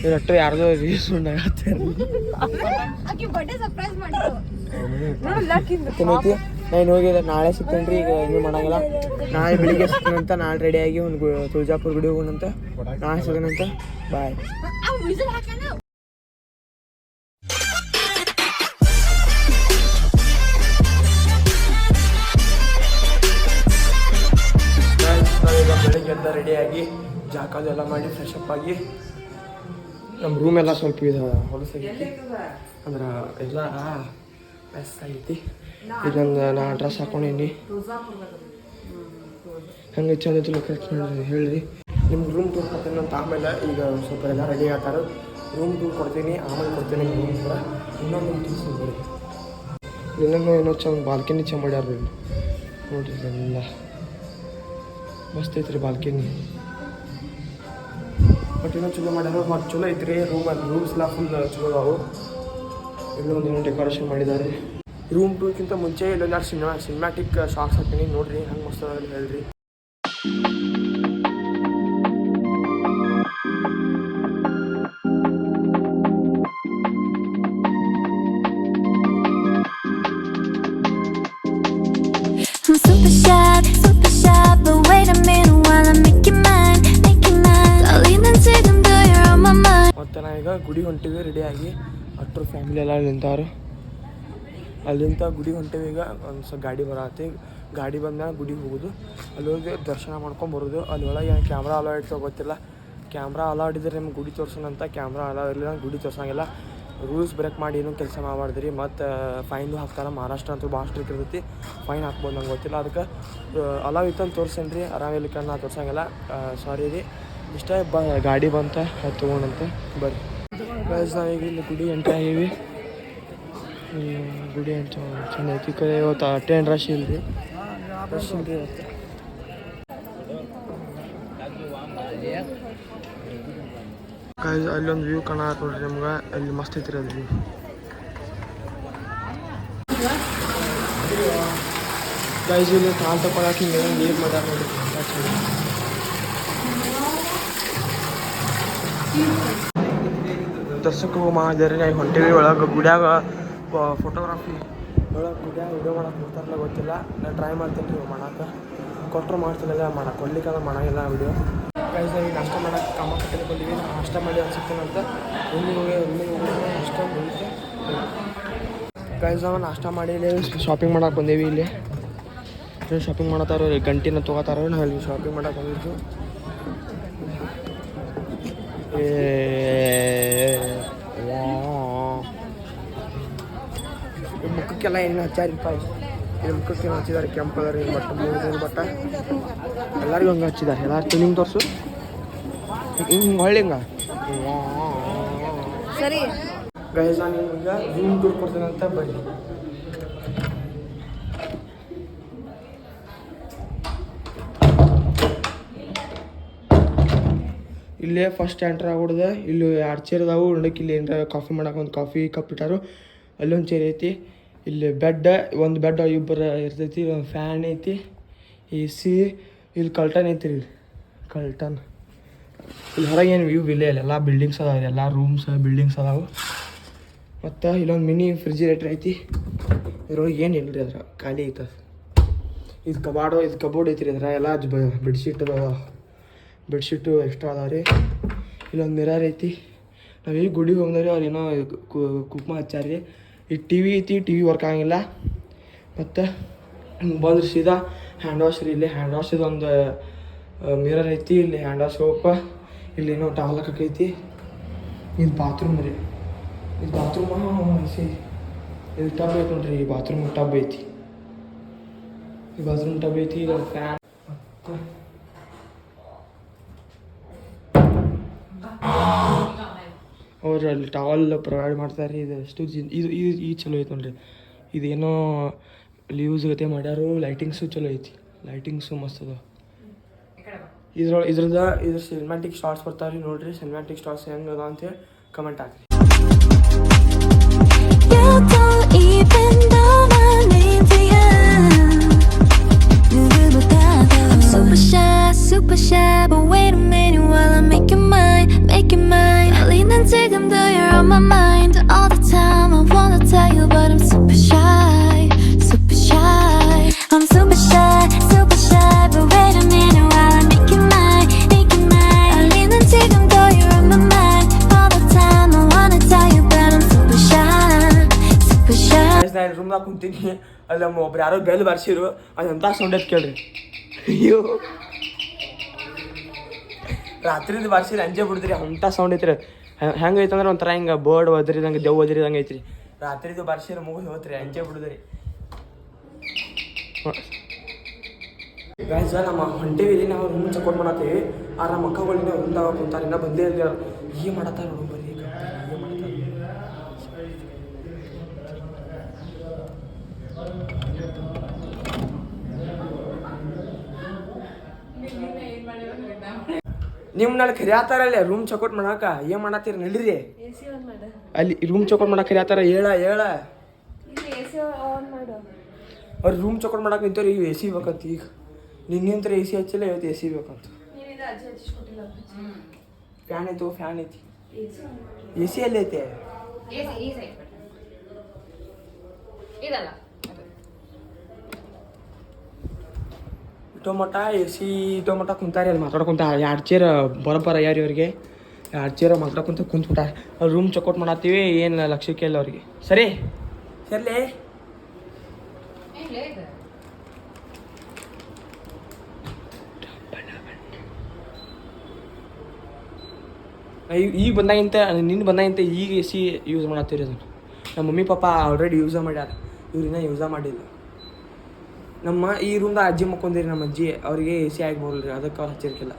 ಇವತ್ತು ಯಾರ್ದೋ ರೀಲ್ಸ್ ಉಂಡಾಗತ್ತೆ ನಾನು ಹೋಗಿದ್ದೆ. ನಾಳೆ ಸಿಗ್ತೇನೆ ರೀ. ಈಗ ಇನ್ನೂ ಮಾಡಂಗಿಲ್ಲ. ನಾಳೆ ಬೆಳಿಗ್ಗೆ ಸಿಗ್ತೇನಂತ. ನಾಳೆ ರೆಡಿಯಾಗಿ ಒಂದು ತುಳಜಾಪುರ ಗುಡಿ ಹೋಗೋಣಂತ. ನಾಳೆ ಸಿಗೋಣಂತ. ಬಾಯ್. ನಾವೀಗ ಬೆಳಿಗ್ಗೆ ಎದ್ದ ರೆಡಿಯಾಗಿ ಜಾಕಾಲು ಎಲ್ಲ ಮಾಡಿ ಫ್ರೆಶ್ ಅಪ್ ಆಗಿ ನಮ್ಮ ರೂಮ್ ಎಲ್ಲ ಸ್ವಲ್ಪ ಇದು ಹೊಲಸಾಗೈತಿ. ಅಂದ್ರೆ ಎಲ್ಲ ಮೆಸ್ ಆಗೈತಿ. ಇದೊಂದು ನಾ ಡ್ರೆಸ್ ಹಾಕೊಂಡೀನಿ. ಹಂಗೆ ಚಂದ ಲೊಕೇಶನ್ ಹೇಳ್ರಿ. ನಿಮ್ಗೆ ರೂಮ್ ಟೂರ್ ಕೊಡ್ತೀನಿ ಅಂತ. ಆಮೇಲೆ ಈಗ ಸ್ವಲ್ಪ ಎಲ್ಲ ರೆಡಿ ಆಗ್ತಾರೆ. ರೂಮ್ ಟೂರ್ ಕೊಡ್ತೀನಿ, ಆಮೇಲೆ ಕೊಡ್ತೀನಿ ನಿಮ್ಮ ರೂಮ್ ಕೂಡ. ಇನ್ನೊಂದು ತಿಳಿಸ್ಬೋದು. ಇನ್ನೊಂದು ಏನೋ ಚಂದ ಬಾಲ್ಕನಿ ಚಂದ ಮಾಡ್ಯಾರ ರೀ ನೋಡಿರಿ. ಎಲ್ಲ ಮಸ್ತ್ ಐತ್ರಿ ಬಾಲ್ಕನಿ. ಬಟ್ ಇನ್ನೂ ಚಲೋ ಮಾಡ್ಯಾರ. ಮತ್ತು ಚಲೋ ಐತ್ರಿ ರೂಮ್ಸ್ ಎಲ್ಲ ಫುಲ್ ಚಲೋ ಅದಾವು. ಇಲ್ಲೊಂದು ಏನೋ ಡೆಕೋರೇಷನ್ ಮಾಡಿದ್ದಾರೆ. ರೂಮ್ ಟೂರ್ಗಿಂತ ಮುಂಚೆ ಇಲ್ಲೊಂದು ಸಿನಿಮ್ಯಾಟಿಕ್ ಶಾರ್ಟ್ಸ್ ಹಾಕ್ತೀನಿ ನೋಡಿರಿ. ಹಂಗೆ ಮಸ್ತ್ ಅದ ಹೇಳ್ರಿ. ಮತ್ತು ನಾವೀಗ ಗುಡಿ ಹೊಂಟಿವಿ ರೆಡಿಯಾಗಿ. ಅಟ್ರು ಫ್ಯಾಮಿಲಿ ಎಲ್ಲ ನಿಂತವ್ರು. ಅಲ್ಲಿಂದ ಗುಡಿ ಹೊಂಟಿವಿ. ಈಗ ಒಂದು ಸ್ವಲ್ಪ ಗಾಡಿ ಬರತ್ತೆ. ಗಾಡಿ ಬಂದಾಗ ಗುಡಿಗೆ ಹೋಗೋದು. ಅಲ್ಲಿ ಹೋಗಿ ದರ್ಶನ ಮಾಡ್ಕೊಂಡು ಬರೋದು. ಅಲ್ಲಿ ಒಳಗೆ ಕ್ಯಾಮ್ರಾ ಅಲೋ ಇಡ್ತೋ ಗೊತ್ತಿಲ್ಲ. ಕ್ಯಾಮ್ರಾ ಅಲೋ ಹಿಡಿದ್ರೆ ನಿಮ್ಗೆ ಗುಡಿ ತೋರ್ಸೋಣಂತ. ಕ್ಯಾಮ್ರಾ ಅಲೋ ಇರಲಿಲ್ಲ ಗುಡಿ ತೋರ್ಸೋಂಗಿಲ್ಲ. ರೂಲ್ಸ್ ಬ್ರೇಕ್ ಮಾಡಿ ಏನೂ ಕೆಲಸ ಮಾಡಬಾರ್ದ್ರಿ. ಮತ್ತು ಫೈನು ಹಾಕ್ತಾರೆ. ಮಹಾರಾಷ್ಟ್ರ ಅಂತೂ ಭಾಳ ಸ್ಟ್ರಿಕ್ ಇರ್ತೈತಿ. ಫೈನ್ ಹಾಕ್ಬೋದು. ನಂಗೆ ಗೊತ್ತಿಲ್ಲ. ಅದಕ್ಕೆ ಅಲಾವ್ ಇತ್ತಂತ ತೋರ್ಸೇನಿ ರೀ. ಆರಾಮಿಲ್ಲ ನಾ ತೋರ್ಸೋಂಗಿಲ್ಲ. ಸಾರಿ ರೀ. ಇಷ್ಟೇ ಗಾಡಿ ಬಂತ ಅದು ತೊಗೊಂಡಂತ ಬರ್ರಿ. ನಾವೀಗ ಇಲ್ಲಿ ಗುಡಿ ಎಂಟ್ರಿ ಆಗೀವಿ. ಗುಡಿ ಅಂತ ಚಂದ ಐತಿ. ಕಡೆ ಇವತ್ತು ಅಟೆಂಡ್ ರಶ್ ಇಲ್ರಿ. ರಶ್ ಇಲ್ರಿ ಇವತ್ತು. ಅಲ್ಲೊಂದು ವ್ಯೂ ಕಾಣತ್ತೆ ನೋಡ್ರಿ ನಮ್ಗೆ. ಅಲ್ಲಿ ಮಸ್ತ್ ಐತ್ರಿ ಅದು ವ್ಯೂ. ಗೈಸ್ ಇಲ್ಲಿ ಕಾಲು ತಗೊಳಕ್ಕೆ ಹಿಂಗೆ ನೀರು ಮಾಡ್ಯಾರ ನೋಡ್ರಿ. ದರ್ಶಕ ಮಾಡಿದಾರೆ. ನಾವು ಹೊಂಟೇವಿ ಒಳಗೆ ಗುಡಿಯಾಗ ಫೋಟೋಗ್ರಾಫಿ ಒಳಗೆ ಗುಡಿಯಾಗ ವಿಡಿಯೋ ಮಾಡಕ್ಕೆ ಕೊಡ್ತಾರಲ್ಲ ಗೊತ್ತಿಲ್ಲ. ನಾನು ಟ್ರೈ ಮಾಡ್ತೀನಿ ರೀ ಮಾಡಕ್ಕೆ. ಕೊಟ್ಟರು ಮಾಡ್ತಿಲ್ಲ ಮಾಡಕ್ಕೆ. ಕೊಡ್ಲಿಕ್ಕಾದ್ರೆ ಮಾಡೋಂಗಿಲ್ಲ ವಿಡಿಯೋ. ಗೈಸ್ ಈಗ ನಾಷ್ಟ ಮಾಡೋಕ್ಕೆ ಕಾಮಕಟ್ಟೆಗೆ ಬಂದೀವಿ. ನಾಷ್ಟ ಮಾಡಿ ಅನ್ಸಿರ್ತೇನಂತ. ರೂಮಿಗೆ ಹೋಗಿ ನಾಷ್ಟ ಮುಗಿತೆ. ಗೈಸ್ ನಾವು ನಾಷ್ಟ ಮಾಡಿ ಶಾಪಿಂಗ್ ಮಾಡಕ್ಕೆ ಬಂದೇವಿ. ಇಲ್ಲಿ ಶಾಪಿಂಗ್ ಮಾಡತ್ತಾರ. ಗಂಟಿನ ತೊಗೋತಾರ. ನಾವು ಇಲ್ಲಿ ಶಾಪಿಂಗ್ ಮಾಡಕ್ಕೆ ಬಂದಿದ್ದು. ಮುಖಕ್ಕೆಲ್ಲ ಏನು ಹಚ್ಚಾರ ರೂಪಾಯಿ. ಇಲ್ಲಿ ಮುಖಕ್ಕೆ ಹಚ್ಚಿದ್ದಾರೆ. ಕೆಂಪು ಕಲರ್ ಬಟ್ಟ 3 ಬಟ್ಟ ಎಲ್ಲರಿಗೂ ಹಂಗೆ ಹಚ್ಚಿದ್ದಾರೆ. ಎಲ್ಲರೂ ಟ್ಯೂನಿಂಗ್ ತೋರಿಸು. ಹಿಂಗೆ ಹೊಳ್ಳಿ ಹಿಂಗೆ ಸರಿ. ಗೈಸ್ ನಾನು ನಿಮ್ಗೆ ರೂಮ್ ಟೂರ್ ಕೊಡ್ತೇನೆ ಅಂತ ಬನ್ನಿ. ಇಲ್ಲೇ ಫಸ್ಟ್ ಎಂಟ್ರ್ ಆಗ್ಬಿಡ್ದೆ. ಇಲ್ಲಿ 2 ಚೇರ್ ಅದಾವು. ನೋಡಕ್ಕೆ ಇಲ್ಲಿ ಏನಾರ ಕಾಫಿ ಮಾಡಕ್ಕೆ ಒಂದು ಕಾಫಿ ಕಪ್ ಇಟ್ಟಾರು. ಅಲ್ಲೊಂದು ಚೇರ್ ಐತಿ. ಇಲ್ಲಿ ಒಂದು ಬೆಡ್ ಇಬ್ಬರು ಇರ್ತೈತಿ. ಒಂದು ಫ್ಯಾನ್ ಐತಿ. AC. ಇಲ್ಲಿ ಕಲ್ಟನ್ ಐತಿ ರೀ. ಕಲ್ಟನ್. ಇಲ್ಲಿ ಹೊರಗೆ ಏನು ವ್ಯೂ ಇಲ್ಲ. ಇಲ್ಲೆಲ್ಲ ಬಿಲ್ಡಿಂಗ್ಸ್ ಅದಾವೆ. ಎಲ್ಲ ರೂಮ್ಸ್ ಬಿಲ್ಡಿಂಗ್ಸ್ ಅದಾವೆ. ಮತ್ತು ಇಲ್ಲೊಂದು ಮಿನಿ ಫ್ರಿಜಿರೇಟರ್ ಐತಿ. ಇದ್ರೊಳಗೆ ಏನು ಇಲ್ಲ ರೀ. ಅದ್ರ ಖಾಲಿ ಐತೆ. ಇದು ಕಬೋರ್ಡ್ ಐತಿ ರೀ. ಅದ್ರ ಎಲ್ಲ ಬೆಡ್ಶೀಟು ಎಕ್ಸ್ಟ್ರಾ ಅದಾವೆ ರೀ. ಇಲ್ಲೊಂದು ಮಿರರ್ ಐತಿ. ನಾವು ಈಗ ಗುಡಿಗೆ ಹೋಗ್ರಿ. ಅವ್ರು ಏನೋ ಕುಕ್ಮ ಹಚ್ಚಾರ ರೀ. ಈಗ TV ಐತಿ. TV ವರ್ಕ್ ಆಗಂಗಿಲ್ಲ. ಮತ್ತು ಬಂದ್ರೆ ಸೀದಾ ಹ್ಯಾಂಡ್ ವಾಶ್ ರೀ. ಇಲ್ಲಿ ಹ್ಯಾಂಡ್ ವಾಶ್ ಇದೊಂದು ಮಿರರ್ ಐತಿ. ಇಲ್ಲಿ ಹ್ಯಾಂಡ್ ವಾಶ್ ಸೋಪ. ಇಲ್ಲಿ ಏನೋ ಟವಲ್ ಹಾಕೈತಿ. ಇದು ಬಾತ್ರೂಮ್ ರೀ. ಇದು ಬಾತ್ರೂಮ್ ಐತಿ. ಇದು ಟಬ್ ಐತಿ ನೋಡ್ರಿ. ಈ ಬಾತ್ರೂಮ್ ಟಬ್ ಐತಿ. ಈ ಬಾತ್ರೂಮ್ ಟಬ್ ಐತಿ. ಇದೊಂದು ಫ್ಯಾನ್. ಮತ್ತು ಅವ್ರು ಅಲ್ಲಿ ಟವಲ್ ಪ್ರೊವೈಡ್ ಮಾಡ್ತಾರೆ. ಇದು ಎಷ್ಟು ಇದು ಚಲೋ ಐತೆ ನೋಡ್ರಿ. ಇದೇನೋ ಯೂಸ್ ಗತೆ ಮಾಡ್ಯಾರು. ಲೈಟಿಂಗ್ಸು ಚಲೋ ಐತಿ. ಲೈಟಿಂಗ್ಸು ಮಸ್ತ್ ಅದ. ಇದ್ರ ಸಿನಿಮ್ಯಾಟಿಕ್ ಶಾರ್ಟ್ಸ್ ಬರ್ತಾವ್ರಿ ನೋಡ್ರಿ. ಸಿನಿಮ್ಯಾಟಿಕ್ ಶಾರ್ಟ್ಸ್ ಹೆಂಗೆ ಅದ ಅಂತೇಳಿ ಕಮೆಂಟ್ ಹಾಕ್ರಿ. Super shy, but wait a minute while I make your mind. I lean 지금도 you're on my mind all the time. I wanna tell you but I'm super shy, super shy. I'm super shy, super shy. But wait a minute while I make you mine, make you mine. 알리는 지금도 you're on my mind all the time. I wanna tell you but I'm super shy, super shy. ನಾನು ರೂಮ್ದಾಗ ಕುಂತೀನಿ, ಅಲ್ಲಿ ಒಬ್ರು ಯಾರೋ bell ಬರ್ಸಿರು, ಅದಂತ sound ಐತೆ ಕೇಳ್ರಿ. ಅಯ್ಯೋ ರಾತ್ರಿದು ಬರ್ಸಿರಿ ಅಂಜೆ ಬಿಡ್ತೀರಿ, ಅಂಥ ಸೌಂಡ್ ಐತ್ರಿ. ಹೆಂಗೆ ಐತಂದ್ರೆ ಒಂಥರ ಹಿಂಗೆ ಬರ್ಡ್ ಒದರಿದಂಗೆ ದೆವ್ ಒದರಿದಂಗೆ ಐತ್ರಿ. ರಾತ್ರಿದು ಬರ್ಸಿರಿ ಮುಗಿದು ಹೋತ್ರಿ, ಅಂಜೆ ಬಿಡುದ್ರಿ. ಗಾಯ್ಸ್ ನಮ್ಮ ಹೊಂಟೇವಿ, ನಾವು ರೂಮ್ ಚೆಕ್ಔಟ್ ಮಾಡತ್ತೀವಿ. ಆ ನಮ್ಮ ಅಕ್ಕಗಳಿಂದ ರೂಮ್ದಾಗ ಕುಂತಾರೆ, ಇನ್ನೂ ಬಂದೇ ಇಲ್ಲ. ಏನು ಮಾಡತ್ತಾರ ನೋಡು ಬರ್ರಿ, ಏನು ಮಾಡ್ತಾರೆ. ನಿಮ್ನಲ್ಲಿ ಕರಿಯಾತಾರಲ್ಲ ರೂಮ್ ಚೆಕ್ಔಟ್ ಮಾಡಾಕ, ಏನು ಮಾಡತ್ತೀರಿ ನಡೀರಿ. ಅಲ್ಲಿ ರೂಮ್ ಚೆಕ್ಔಟ್ ಮಾಡಕ್ಕೆ ಕರಿಯಾತಾರ, ಹೇಳ ಅವ್ರು ರೂಮ್ ಚೆಕ್ಔಟ್ ಮಾಡಕ್ಕೆ ನಿಂತವ್ರು. ಈಗ ಎ ಸಿ ಬೇಕಂತ, ಈಗ ನಿನ್ನಿಂತ್ರ ಎ ಸಿ ಹಚ್ಚಿಲ್ಲ, ಇವತ್ತು ಎ ಸಿ ಬೇಕಂತ. ಫ್ಯಾನ್ ಐತು, ಫ್ಯಾನ್ ಐತಿ, ಎ ಸಿ ಅಲ್ಲಿ ಐತೆ. ಟೊಮೊಟ ಎ ಸಿ ಟೊಮೊಟ ಕುಂತಾರೆ, ಅಲ್ಲಿ ಮಾತಾಡ್ಕೊಂತ 2 ಚೇರ್ ಬರೋಬ್ಬರ ಯಾರು ಇವ್ರಿಗೆ 2 ಚೇರ್ ಮಾತಾಡ್ಕೊಂತ ಕುಂತ್ಬಿಟ್ಟಾರೆ. ಅವ್ರು ರೂಮ್ ಚೆಕ್ಔಟ್ ಮಾಡತ್ತೀವಿ, ಏನು ಲಕ್ಷ್ಯಕ್ಕೆ ಇಲ್ಲ ಅವ್ರಿಗೆ. ಸರಿ ಸರ್ಲೇ ಈಗ ಬಂದಾಗಿಂತ ನಿನ್ನ ಬಂದಾಗಿಂತ ಈಗ ಎ ಸಿ ಯೂಸ್ ಮಾಡತ್ತೀರಿ. ಅದನ್ನು ನಮ್ಮ ಮಮ್ಮಿ ಪಾಪ ಆಲ್ರೆಡಿ ಯೂಸ ಮಾಡ್ಯಾರ, ಇವ್ರಿನ್ನ ಯೂಸ ಮಾಡಿಲ್ಲ. ನಮ್ಮ ಈ ರೂಮ್ದಾಗ ಅಜ್ಜಿ ಮಕ್ಕೊಂದಿರಿ, ನಮ್ಮ ಅಜ್ಜಿ ಅವ್ರಿಗೆ ಎ ಸಿ ಆಗಿ ಬರಲ್ರಿ, ಅದಕ್ಕೆ ಅವ್ರು ಹಚ್ಚಿರ್ಕಿಲ್ಲ.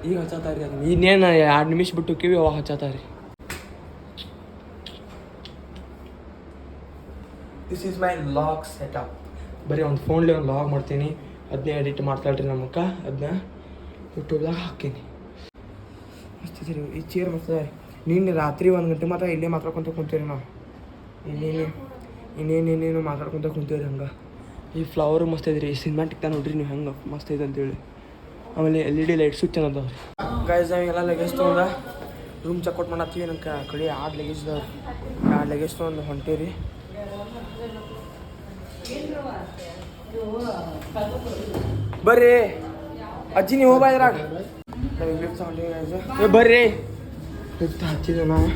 ಈಗ ಹಚ್ಚತಾರ ರೀ, ಅದನ್ನ ಇನ್ನೇನು 2 ನಿಮಿಷ ಬಿಟ್ಟು ಕಿವಿ ಅವಾಗ ಹಚ್ಚತಾರ ರೀ. This is my log setup. ಬರೀ ಒಂದು ಫೋನ್ಲಿ ಒಂದು ಲಾಗ್ ಮಾಡ್ತೀನಿ, ಅದನ್ನೇ ಎಡಿಟ್ ಮಾಡ್ತಾಳ್ರಿ ನಮ್ಮಕ್ಕ, ಅದನ್ನ ಯೂಟ್ಯೂಬ್ದಾಗ ಹಾಕೀನಿ. ಮಸ್ತ್ ರೀ ಈ ಚೇರ್ ಮಸ್ತ್. ನಿನ್ನೆ ರಾತ್ರಿ 1 ಗಂಟೆ ಮಾತ್ರ ಇಲ್ಲೇ ಮಾತಾಡ್ಕೊತ ಕುಂತೀವಿ ನಾವು. ಇನ್ನೇನೇನೇನು ಮಾತಾಡ್ಕೊತ ಕುಂತೀವ್ರಿ. ಹಂಗೆ ಈ ಫ್ಲವರ್ ಮಸ್ತ್ ಐತ್ರಿ, ಸಿನಿಮಾಟಿಕ್ ತಾ ನೋಡ್ರಿ ನೀವು ಹೆಂಗೆ ಮಸ್ತ್ ಐತೆ ಅಂತೇಳಿ. ಆಮೇಲೆ LED ಲೈಟ್ ಸ್ವಿಚ್ ಅನ್ನೋದವ್ರಿ. ಗೈಸ್ ನಾವೆಲ್ಲ ಲಗೇಜ್ ತೊಗೊಂಡ ರೂಮ್ ಚೆಕ್ಔಟ್ ಮಾಡತ್ತೀವಿ. ನನ್ನ ಕಡೆ 2 ಲಗೇಜ್ ಇದಾವ್ರಿ, 2 ಲಗೇಜ್ ತೊಗೊಂಡು ಹೊಂಟೀವಿ. ಬರ್ರಿ ಅಜ್ಜಿ, ನೀವು ಹೋಗ್ಬಾ ಇದ್ರಾಗ. ನಾವು ಲಿಫ್ಟ್ ತಗೊಂಡಿವಿ. ಬರ್ರಿ ಲಿಫ್ಟ್ ಹಚ್ಚಿದ್ವಿ ನಾವು.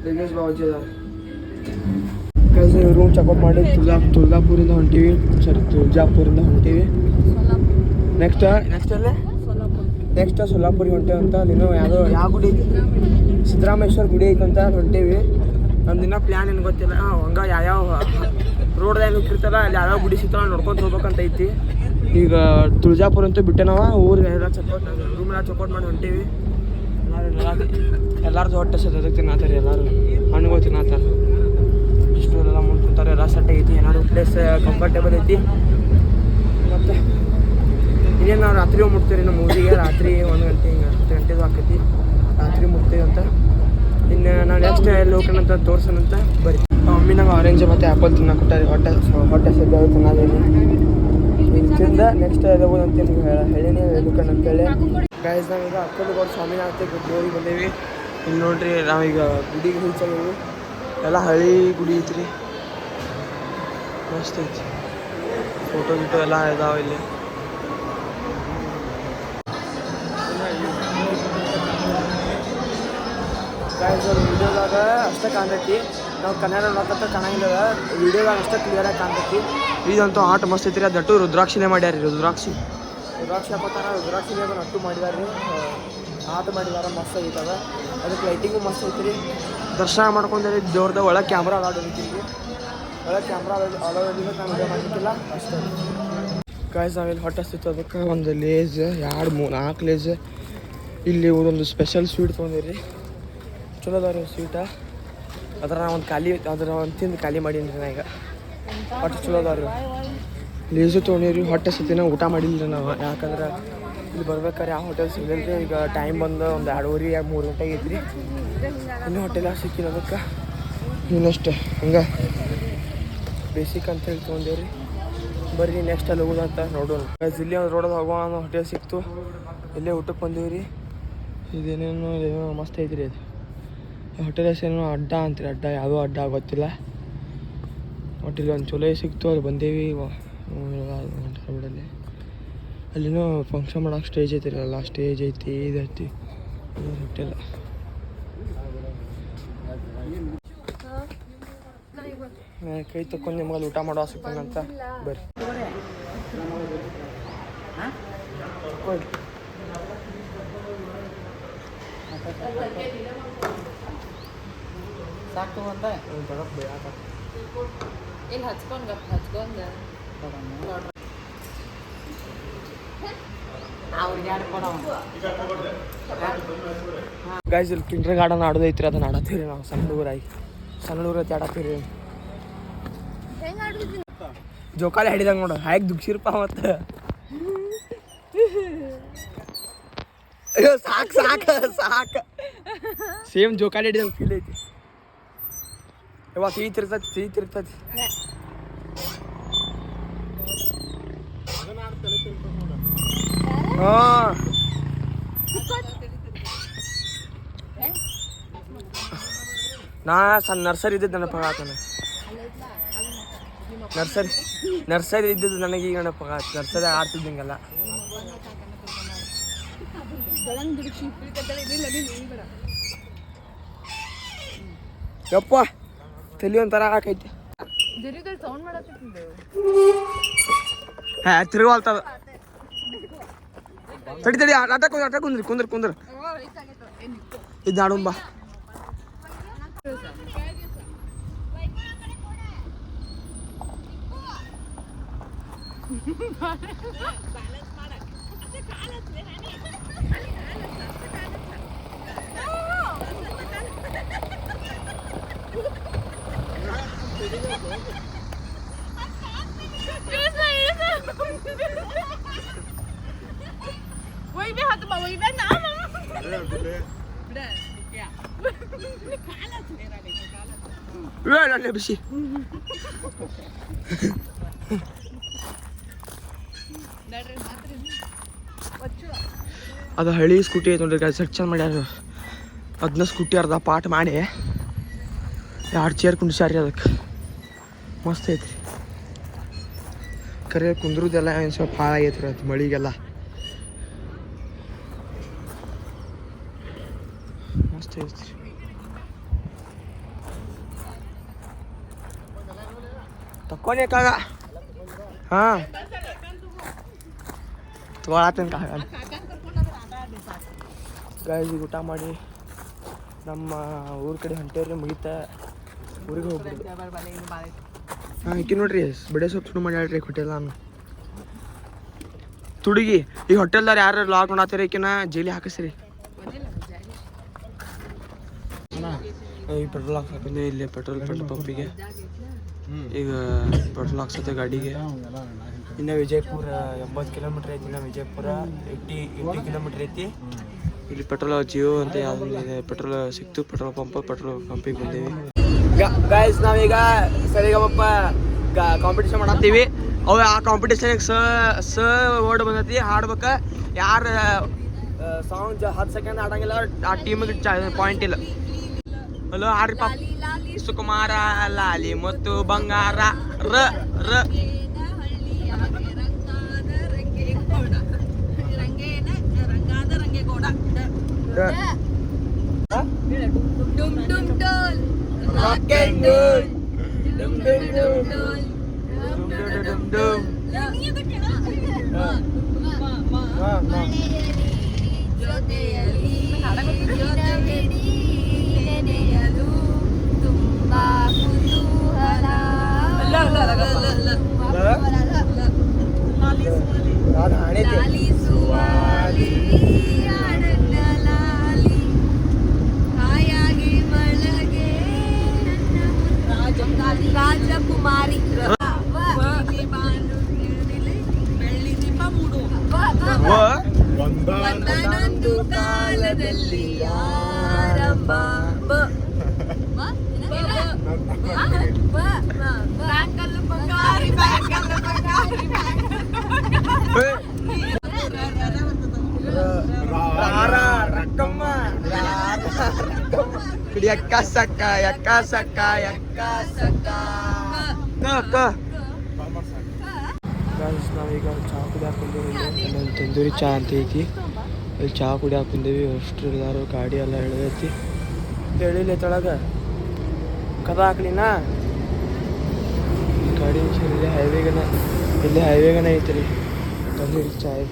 ಲಗೇಜ್ ಬಾಜಿ ಅದಾವೆ. ರೂಮ್ ಚೆಕ್ಔಟ್ ಮಾಡಿ ತುಳಜಾಪುರಿಂದ ಹೊಂಟೀವಿ. ತುಳಜಾಪುರಿಂದ ಹೊಂಟೀವಿ. ನೆಕ್ಸ್ಟ್ ಅಲ್ಲೇ ನೆಕ್ಸ್ಟ್ ಸೊಲ್ಲಾಪುರಿಗೆ ಹೊಂಟೇವಿ ಅಂತ. ನೀನು ಯಾವ ಗುಡಿ ಐತಿ, ಸಿದ್ದರಾಮೇಶ್ವರ ಗುಡಿ ಐತಂತ ಹೊಂಟೇವಿ. ನಮ್ದಿನ್ನ ಪ್ಲ್ಯಾನ್ ಏನು ಗೊತ್ತಿಲ್ಲ. ಹಂಗೆ ಯಾವ್ಯಾವ ರೋಡ್ದಾಗ ಹೋಗಿರ್ತಾರ, ಅಲ್ಲಿ ಯಾವ್ಯಾವ ಗುಡಿ ಸಿಗ್ತಾವ ನೋಡ್ಕೊಂಡು ಹೋಗ್ಬೇಕಂತ ಐತಿ. ಈಗ ತುಳಜಾಪುರ ಅಂತೂ ಬಿಟ್ಟೆ ನಾವು, ಊರಿಗೆ ಎಲ್ಲ ಚೆಕ್ಔಟ್ ರೂಮೆಲ್ಲ ಚೆಕ್ಔಟ್ ಮಾಡಿ ಹೊಂಟೀವಿ. ಎಲ್ಲಾರ್ದು ಹೊಟ್ಟೆ ಅದಕ್ಕೆ ತಿನ್ನತ್ತಾರೆ, ಎಲ್ಲರೂ ಹಣ್ಣುಗಳು ತಿನ್ನತ್ತಾರೆ. ಇಷ್ಟು ಎಲ್ಲ ಮುಂದೆ ಕುಂತಾರೆ, ಎಲ್ಲ ಸೆಟ್ ಐತಿ, ಏನಾದ್ರು ಪ್ಲೇಸ್ ಕಂಫರ್ಟೇಬಲ್ ಐತಿ. ಮತ್ತು ಇನ್ನೇನು ನಾವು ರಾತ್ರಿ ಮುಟ್ತೀವಿ ನಮ್ಮ ಊರಿಗೆ. ರಾತ್ರಿ 1 ಗಂಟೆ ಹಿಂಗೆ 10 ಗಂಟೆದು ಆಕೈತಿ, ರಾತ್ರಿ ಮುಟ್ತೀವಿ ಅಂತ. ಇನ್ನು ನಾವು ನೆಕ್ಸ್ಟ್ ಎಲ್ಲಿ ಹೋಗೋಣಂತ ತೋರ್ಸೋಣಂತ ಬರೀ. ಮಮ್ಮಿ ನಂಗೆ ಆರೆಂಜ್ ಮತ್ತು ಆ್ಯಪಲ್ ತಿನ್ನಕ್ಕೆ ಕೊಟ್ಟಾರೆ. ಹೊಟ್ಟೆ ಸದ್ಯ ತಿನ್ನೋದೇನು ತಿಂದ ನೆಕ್ಸ್ಟ್ ಎಲ್ಲಿ ಅಂತ ಹೇಳಿನಿ ಹೇಳ್ಬೇಕಂತ ಅಂತೇಳಿ. ಗೈಸ್ ನಾವೀಗ ಅಕ್ಕಲಗೌಡ ಸ್ವಾಮಿನಾಥ ದೇವ್ರಿಗೆ ಬಂದೇವಿ. ಇಲ್ಲಿ ನೋಡ್ರಿ ನಾವೀಗ ಗುಡಿಗೆ ರೀಚಾಗಿವಿ. ಎಲ್ಲ ಹಳಿ ಗುಡಿ ಐತ್ರಿ, ಮಸ್ತ್ ಐತಿ. ಫೋಟೋ ಗಿಟೋ ಎಲ್ಲ ಇದಾವೆ ಇಲ್ಲಿ. ಗೈಸ್ ವಿಡಿಯೋದಾಗ ಅಷ್ಟೇ ಕಾಣ್ತೈತಿ, ನಾವು ಕನ್ನಡ ನೋಡಕತ್ತ ಕಾಣಂಗಿಲ್ಲ. ವಿಡಿಯೋದಾಗ ಅಷ್ಟೇ ಕ್ಲಿಯರಾಗಿ ಕಾಣ್ತೈತಿ. ಇದಂತೂ ಆಟ ಮಸ್ತ್ ಐತ್ರಿ. ಅದು ನಟ್ಟು ರುದ್ರಾಕ್ಷಿನೇ ಮಾಡ್ಯಾರ. ರುದ್ರಾಕ್ಷಿ ಹಾಕೋತಾರ, ರುದ್ರಾಕ್ಷಿನೇ ಅದು ನಟ್ಟು ಮಾಡಿದಾರೆ ರೀ. ಆಟ ಮಾಡಿದಾರ, ಮಸ್ತ್ ಐತದ. ಅದಕ್ಕೆ ಲೈಟಿಂಗು ಮಸ್ತ್ ಐತ್ರಿ. ದರ್ಶನ ಮಾಡ್ಕೊಂಡ್ರಿ ದೇವ್ರದಾಗ. ಒಳಗೆ ಕ್ಯಾಮ್ರಾ ಅಲಾಡ್ ಐತಿಲ್ರಿ, ಒಳಗೆ ಕ್ಯಾಮ್ರಾ ಅಲಾಡ್ ಐತಿ. ನಾನು ವಿಡಿಯೋ ಮಾಡಿರ್ತಿಲ್ಲ ಅಷ್ಟೇ. ಗೈಸ್ ನಾವಿಲ್ಲಿ ಹೊಟ್ಟೆ ಸಿತ್ತು, ಅದಕ್ಕೆ ಒಂದು ಲೇಸ್ 2-3-4 ಲೇಸ್. ಇಲ್ಲಿ ಒಂದು ಸ್ಪೆಷಲ್ ಸ್ವೀಟ್ ತೊಗೊಂಡಿರಿ, ಚಲೋ ಅದಾವ ರೀ ಸ್ವೀಟ. ಅದ್ರ ಒಂದು ತಿಂದು ಖಾಲಿ ಮಾಡೀನಿ ರೀ ನಾ. ಈಗ ಹೊಟ್ಟೆ ಚಲೋ ಅದಾವ ರೀ. ಲೇಸು ತೊಗೊಂಡಿರಿ. ಹೊಟ್ಟೆ ಸತಿನ ಊಟ ಮಾಡಿಲ್ಲ ರೀ ನಾವು, ಯಾಕಂದ್ರೆ ಇಲ್ಲಿ ಬರ್ಬೇಕಾದ್ರೆ ಯಾವ ಹೋಟೆಲ್ ಸಿಗಲಿಲ್ಲ ರೀ. ಈಗ ಟೈಮ್ ಬಂದು ಒಂದು 2:30-3 ಗಂಟೆ ಆಗೈತ್ರಿ. ಇನ್ನೂ ಹೋಟೆಲ್ ಸಿಕ್ಕಿಲ್ಲ, ಅದಕ್ಕೆ ಇನ್ನಷ್ಟೇ ಹಂಗೆ ಬೇಸಿಕ್ ಅಂತೇಳಿ ತೊಗೊಂಡೇವ್ರಿ. ಬರ್ರಿ ನೆಕ್ಸ್ಟ್ ಅಲ್ಲಿ ಹೋಗೋದಂತ ನೋಡೋಣ. ಇಲ್ಲಿ ಒಂದು ರೋಡಲ್ಲಿ ಹೋಗೋ ಹೋಟೆಲ್ ಸಿಕ್ತು, ಇಲ್ಲೇ ಊಟಕ್ಕೆ ಬಂದೀವಿ ರೀ. ಇದೇನೇನೋ ಮಸ್ತ್ ಐತ್ರಿ ಅದು ಹೋಟೆಲ್ ಹೆಸರೇನೋ ಅಡ್ಡ ಅಂತೀರಿ ಅಡ್ಡ ಯಾವುದೋ ಅಡ್ಡ ಗೊತ್ತಿಲ್ಲ ಒಟ್ಟು ಇಲ್ಲಿ ಒಂದು ಚಲೋ ಸಿಕ್ತು ಅಲ್ಲಿ ಬಂದೇವಿ ಬಿಡಲ್ಲಿ ಅಲ್ಲಿನೂ ಫಂಕ್ಷನ್ ಮಾಡೋಕೆ ಸ್ಟೇಜ್ ಐತಿರಿ ಅಲ್ಲ ಸ್ಟೇಜ್ ಐತಿ ಇದೈತಿ ಹೋಟೆಲ್ ಕೈ ತಕೊಂಡು ನಿಮ್ಗೆ ಊಟ ಮಾಡೋ ಸಿಕ್ಕಂತ ಬರ್ರಿ ಸಾಕು ಅಂತ ಇಲ್ಲಿ ಹಚ್ಕೊಂಡು ಗೈಸ್ ಇಲ್ಲಿ ಕಿಂಡ್ರ್ ಗಾರ್ಡನ್ ಆಡೋದೈತ್ರಿ ಅದನ್ನ ಆಡತ್ತೀರಿ ನಾವು ಸಣ್ಣ ಹುಡುಗರಾಗಿ ಸಣ್ಣ ಹುಡುಗರ ಆಡತ್ತೀರಿ ಜೋಕಾಲಿ ಹಿಡಿದಂಗೆ ನೋಡು ಹಾಗೆ ದುಗ್ಸಿರಪ್ಪ ಮತ್ತೆ ಅಯ್ಯೋ ಸಾಕು ಸಾಕು ಸಾಕು ಸೇಮ್ ಜೋಕಾಲಿ ಹಿಡಿದಂಗೆ ಫೀಲ್ ಐತಿ ಇವಾಗ ತೀತಿರ್ತೈತಿ ಹಾಂ ನಾ ಸಣ್ಣ ನರ್ಸರಿ ಇದ್ದಿದ್ದು ನೆನಪಾಗತ್ತಾನ ನರ್ಸರಿ ಇದ್ದಿದ್ದು ನನಗೆ ಈಗ ನೆನಪಾಗತ್ತೆ ನರ್ಸರಿ ಆಡ್ತಿದ್ದಂಗೆಲ್ಲ ಯಪ್ಪ ತಲೆ ಒಂಥರ ಹಾಕೈತಿ ತಿರುಗಾಲ್ತದ ತಡಿ ತಡಿ ಆಟ ಕುಂದ್ರ ಇದು ಆಡುಂಬ ಬಿಸಿ ಅದು ಹಳಿ ಸ್ಕೂಟಿ ಐತೆ ನೋಡ್ರಿ ಸೆಕ್ಷನ್ ಮಾಡ್ಯಾರ ಅದನ್ನ ಸ್ಕೂಟಿ ಅರ್ಧ ಪಾಟ್ ಮಾಡಿ 2 ಚೇರ್ ಕುಂಡ್ಸ್ಯಾರಿ ಅದಕ್ಕೆ ಮಸ್ತ್ ಐತ್ರಿ ಕರೆ ಕುಂದ್ರದೆಲ್ಲ ಏನು ಸ್ವಲ್ಪ ಹಾಳಾಗೈತ್ರಿ ಅದು ಮಳಿಗೆಲ್ಲ ಮಸ್ತ್ ಐತ್ರಿ ತಕ್ಕೊನೇಕಾಗ ಹಾಂ ತೊಗೊಳತ್ತೇನೆ ಕಾಗ ಗಾಯ್ಸ್ ಊಟ ಮಾಡಿ ನಮ್ಮ ಊರ ಕಡೆ ಹೊಂಟೇವ್ರಿ ಮುಗಿತ ಊರಿಗೆ ಹೋಗ್ಬಿಡ್ದು ಹಾಂ ಈಕಿ ನೋಡ್ರಿ ಬಡೆ ಸೊಪ್ಪು ಶುರು ಮಾಡಿ ಹೇಳ್ರಿ ಹೋಟೆಲ್ ನಾನು ತುಡುಗಿ ಈ ಹೋಟೆಲ್ದಾರ ಯಾರು ಲಾಕ್ ಮಾಡತ್ತೀರಿ ಈಕಿನ ಜೈಲಿ ಹಾಕಿಸ್ರಿ ಈಗ ಪೆಟ್ರೋಲ್ ಹಾಕ್ಸಕ್ಕೆ ಇಲ್ಲಿ ಪೆಟ್ರೋಲ್ ಪಂಪಿಗೆ ಈಗ ಪೆಟ್ರೋಲ್ ಹಾಕ್ಸತ್ತೆ ಗಾಡಿಗೆ ಇನ್ನು ವಿಜಯಪುರ 80 ಕಿಲೋಮೀಟ್ರ್ ಐತಿ ಇನ್ನು ವಿಜಯಪುರ 80 ಕಿಲೋಮೀಟ್ರ್ ಐತಿ ಇಲ್ಲಿ ಪೆಟ್ರೋಲ್ ಜಿಯೋ ಅಂತ ಯಾವ್ದು ಇದೆ ಪೆಟ್ರೋಲ್ ಸಿಕ್ತು ಪೆಟ್ರೋಲ್ ಪಂಪಿಗೆ ಬಂದೀವಿ ಗಾಯ್ಸ್ ನಾವೀಗ ಸರಿಗಪ್ಪ ಕಾಂಪಿಟೇಷನ್ ಮಾಡತ್ತೀವಿ ಅವು ಆ ಕಾಂಪಿಟೇಷನ್ಗೆ ಸ ವರ್ಡ್ ಬಂದೈತಿ ಹಾಡ್ಬೇಕು ಯಾರು ಸಾಂಗ್ 10 ಸೆಕೆಂಡ್ ಆಡಂಗಿಲ್ಲ ಆ ಟೀಮಿಗೆ ಪಾಯಿಂಟ್ ಇಲ್ಲ ಹಲೋ ಹಾಡ್ರಿ ಪಾಪ ಸುಕುಮಾರ ಲಾಲಿ ಮತ್ತು ಬಂಗಾರ ರ ರ ರಾಜಕುಮಾರಿ ಒಂದಾನೊಂದು ಕಾಲದಲ್ಲಿ ಆರಂಭ ರಕ್ಕಮ್ಮ ಕಡಿ ಅಕ್ಕ ಸಕ್ಕ ಅಕ್ಕ ಸಕ್ಕ ಅಕ್ಕ ಸಕ್ಕ ನಾವೀಗ ಚಹಾ ಕುಡಿಯಾಕ ಬಂದೇವಿ. ಇಲ್ಲೊಂದು ತಂದೂರಿ ಚಹಾ ಅಂತ ಐತಿ. ಇಲ್ಲಿ ಚಹಾ ಕುಡಿಯಾಕ ಬಂದೇವಿ. ಅಷ್ಟು ಎಲ್ಲಾರು ಗಾಡಿ ಎಲ್ಲ ಎಳೆದೈತಿ. ಹೇಳಿಲ್ಲ ತೊಳಗ ಕದ ಹಾಕ್ಲಿನಾ ಗಾಡಿ ಇಲ್ಲಿ ಹೈವೇಗನ ಐತಿ ರೀ ತಂದೂರಿ ಚಾಯ್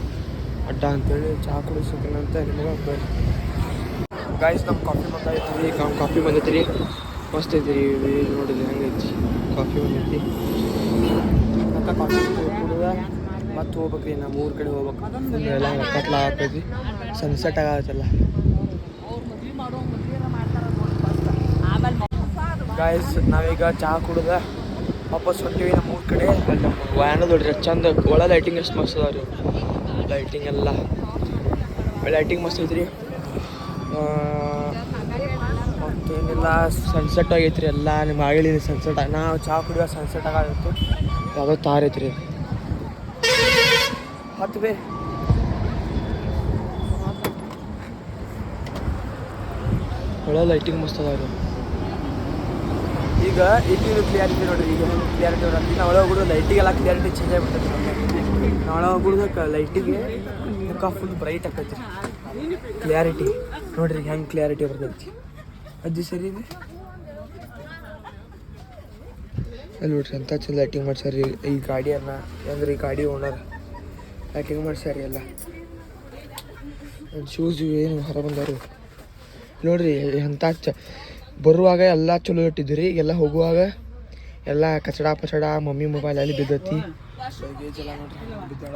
ಅಡ್ಡ ಅಂತೇಳಿ ಚಹಾ ಕುಡಿಸೋಕಂತ ನಿಮಗೆ ಬರ್ರಿ ಗಾಯ್ಸ್. ನಮ್ಮ ಕಾಫಿ ಬಂದೈತಿ ರೀ. ಕಾಫಿ ಬಂದೈತಿ ರೀ. ಮಸ್ತ್ ಐತಿ ರೀ. ನೋಡಿದ್ರಿ ಹೆಂಗೈತಿ ಕಾಫಿ ಬಂದೈತಿ. ಮತ್ತು ಕಾಫಿ ಕುಡಿದ ಮತ್ತೆ ಹೋಗ್ಬೇಕ್ರಿ. ನಮ್ಮ ಊರ ಕಡೆ ಹೋಗ್ಬೇಕು. ಎಲ್ಲ ಕತ್ಲ ಆಗ್ತೈತಿ. ಸನ್ಸೆಟ್ ಆಗತ್ತಲ್ಲ ಗಾಯ್ಸ್. ನಾವೀಗ ಚಹಾ ಕುಡ್ದ ವಾಪಸ್ ಹೊಂಟೀವಿ ನಮ್ಮ ಊರ ಕಡೆ. ಅಲ್ಲಿ ವ್ಯಾನ್ ನೋಡ್ರಿ ಚಂದ. ಒಳ ಲೈಟಿಂಗ್ ಎಷ್ಟು ಮಸ್ತ್ ಅದಾವ ರೀ. ಲೈಟಿಂಗ್ ಎಲ್ಲ ಲೈಟಿಂಗ್ ಮಸ್ತ್ ಐತ್ರಿ. ಮತ್ತೇನಿಲ್ಲ ಸನ್ಸೆಟ್ ಆಗೈತ್ರಿ. ಎಲ್ಲ ನಿಮ್ಮ ಆಗಿಲ್ಲ ಸನ್ಸೆಟ್. ನಾವು ಚಹಾ ಕುಡಿಯೋ ಸನ್ಸೆಟ್ ಆಗತ್ತು. ಯಾವುದೋ ತಾರ್ ಐತ್ರಿ. ಹತ್ತು ಬೇ ಒಳ್ಳೆ ಲೈಟಿಂಗ್ ಮಸ್ತ್ ಅದಾವ ರೀ. ಈಗ ಇಲ್ಲಿ ಕ್ಲಿಯಾರಿಟಿ ನೋಡ್ರಿ. ಈಗ ಕ್ಲಿಯಾರಿಟಿ ಬರತ್ತೆ. ನಾವು ಒಳಗೆ ಬಿಡೋದು ಲೈಟಿಗೆಲ್ಲ ಕ್ಲಿಯಾರಿಟಿ ಚೇಂಜ್ ಆಗಿಬಿಡ್ತೈತಿ. ನಾವು ಒಳಗೆ ಬಿಡೋದಕ್ಕೆ ಲೈಟಿಗೆ ಮುಖ ಫುಲ್ ಬ್ರೈಟ್ ಆಕೈತಿ. ಕ್ಲಿಯಾರಿಟಿ ನೋಡ್ರಿ ಹೆಂಗೆ ಕ್ಲಿಯಾರಿಟಿ ಬರ್ತೈತಿ. ಅಜ್ಜಿ ಸರಿ ಇದೆ ಅಲ್ಲಿ ನೋಡ್ರಿ ಅಂತ ಚಂದ ಲೈಟಿಂಗ್ ಮಾಡ್ಸ್ಯಾರ ಈ ಗಾಡಿಯನ್ನು. ಅಂದ್ರೆ ಈ ಗಾಡಿ ಓನರ್ ಲೈಟಿಂಗ್ ಮಾಡ್ಸ್ಯಾರ ಎಲ್ಲ. ಶೂಸ್ ಏನು ಹೊರ ಬಂದವರು ನೋಡ್ರಿ. ಎಂಥ ಬರುವಾಗ ಎಲ್ಲ ಚಲೋ ಇಟ್ಟಿದ್ರಿ. ಈಗೆಲ್ಲ ಹೋಗುವಾಗ ಎಲ್ಲ ಕಚಡ ಪಚಡ ಮಮ್ಮಿ ಮೊಬೈಲ್ ಅಲ್ಲಿ ಬಿದ್ದೈತಿ. ಎಲ್ಲ ನೋಡ್ರಿ ಬಿದ್ದಾಳ.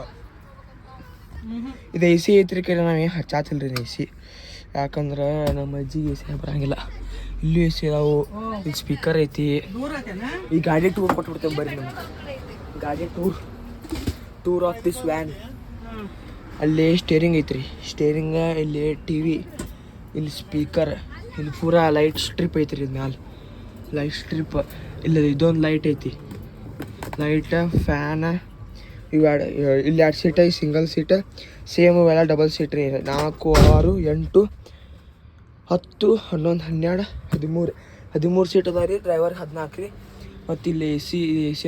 ಇದು ಎ ಸಿ ಐತ್ರಿ. ಕರೆ ನಾವೇನು ಹಚ್ಚಾತಿಲ್ರಿ ಎ ಸಿ. ಯಾಕಂದ್ರೆ ನಮ್ಮ ಅಜ್ಜಿಗೆ ಎ ಸಿ ಬರಂಗಿಲ್ಲ. ಇಲ್ಲೂ ಎ ಸಿ ಅದಾವು. ಇಲ್ಲಿ ಸ್ಪೀಕರ್ ಐತಿ. ಈ ಗಾಡಿ ಟೂರ್ ಕೊಟ್ಬಿಡ್ತೇವೆ ಬರ್ರಿ. ನಮ್ಗೆ ಗಾಡಿ ಟೂರ್ ಆಫ್ ದಿಸ್ ವ್ಯಾನ್. ಅಲ್ಲಿ ಸ್ಟೇರಿಂಗ್ ಐತ್ರಿ. ಸ್ಟೇರಿಂಗ ಇಲ್ಲಿ ಟಿ ವಿ, ಇಲ್ಲಿ ಸ್ಪೀಕರ್, ಇಲ್ಲಿ ಪೂರಾ ಲೈಟ್ ಸ್ಟ್ರಿಪ್ ಐತ್ರಿ. ಇದು ಮ್ಯಾಲೆ ಲೈಟ್ ಸ್ಟ್ರಿಪ್. ಇಲ್ಲ ಇದೊಂದು ಲೈಟ್ ಐತಿ. ಲೈಟ್ ಫ್ಯಾನ್ ಇವೆರಡು. ಇಲ್ಲಿ 2 ಸೀಟ ಸಿಂಗಲ್ ಸೀಟ. ಸೇಮ್ ಇವೆಲ್ಲ ಡಬಲ್ ಸೀಟ್ ರೀ. 4, 6, 8, 10, 11, 12, 13 ಸೀಟ್ ಅದಾವ ರೀ. ಡ್ರೈವರ್ 14 ರೀ. ಮತ್ತು ಇಲ್ಲಿ ಎ ಸಿ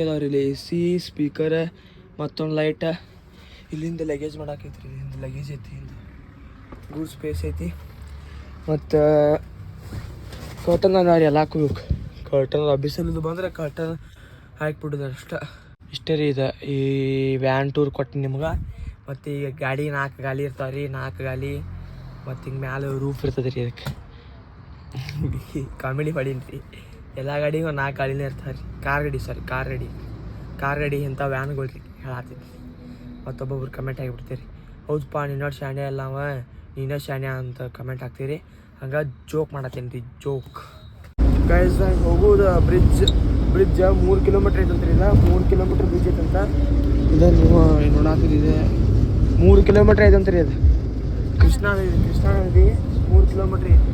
ಅದಾವ ರೀ. ಇಲ್ಲಿ ಎ ಸಿ ಸ್ಪೀಕರ್ ಮತ್ತೊಂದು ಲೈಟ. ಇಲ್ಲಿಂದ ಲಗೇಜ್ ಮಾಡಾಕೈತ್ರಿ. ಇಲ್ಲಿಂದ ಲಗೇಜ್ ಐತಿ. ಗೂಡ್ ಸ್ಪೇಸ್ ಐತಿ. ಮತ್ತು ಕರ್ಟನ್ ಅದಾವ ರೀ. ಎಲ್ಲ ಹಾಕ್ಬೇಕು. ಕರ್ಟನ್ ಬಿಸಿಲಿದ್ದು ಬಂದರೆ ಕರ್ಟನ್ ಹಾಕಿಬಿಡೋದು ಅಷ್ಟೇ. ಇಷ್ಟೇ ರೀ ಇದು ಈ ವ್ಯಾನ್ ಟೂರ್ ಕೊಟ್ಟು ನಿಮ್ಗೆ. ಮತ್ತು ಈಗ ಗಾಡಿ 4 ಗಾಲಿ ಇರ್ತಾವೆ ರೀ. 4 ಗಾಲಿ ಮತ್ತು ಹಿಂಗೆ ಮ್ಯಾಲೆ ರೂಫ್ ಇರ್ತದೆ ರೀ. ಅದಕ್ಕೆ ಕಾಮಿಡಿ ಮಾಡೀನಿ ರೀ. ಎಲ್ಲ ಗಾಡಿಗೂ 4 ಗಾಲಿನೇ ಇರ್ತಾವೆ ರೀ. ಕಾರ್ ಗಾಡಿ ಇಂಥ ವ್ಯಾನ್ಗಳು ರೀ ಹೇಳತ್ತೀನಿ. ಮತ್ತೊಬ್ಬೊಬ್ರು ಕಮೆಂಟ್ ಆಗಿಬಿಡ್ತೀರಿ, ಹೌದಪ್ಪ ನೀನು ಶಾಣೆ ಅಲ್ಲ ಅವ, ನೀನೇ ಶಾಣೆ ಅಂತ ಕಮೆಂಟ್ ಹಾಕ್ತೀರಿ. ಹಂಗೆ ಜೋಕ್ ಮಾಡತ್ತೀನಿ ರೀ, ಜೋಕ್. ಗೈಸ್ ಹೋಗೋದು ಬ್ರಿಡ್ಜ್ 3 ಕಿಲೋಮೀಟ್ರ್ ಐತಂತ್ರಿ. ಇಲ್ಲ 3 ಕಿಲೋಮೀಟ್ರ್ ಬ್ರಿಡ್ಜ್ ಐತಂತ. ಇದು ನೀವು ನೋಡಾತಿರಿ. ಇದೆ 3 ಕಿಲೋಮೀಟ್ರ್ ಐತಂತ್ರಿ. ಅದು ಕೃಷ್ಣಾ ನದಿ 3 ಕಿಲೋಮೀಟ್ರ್ ಐತಿ.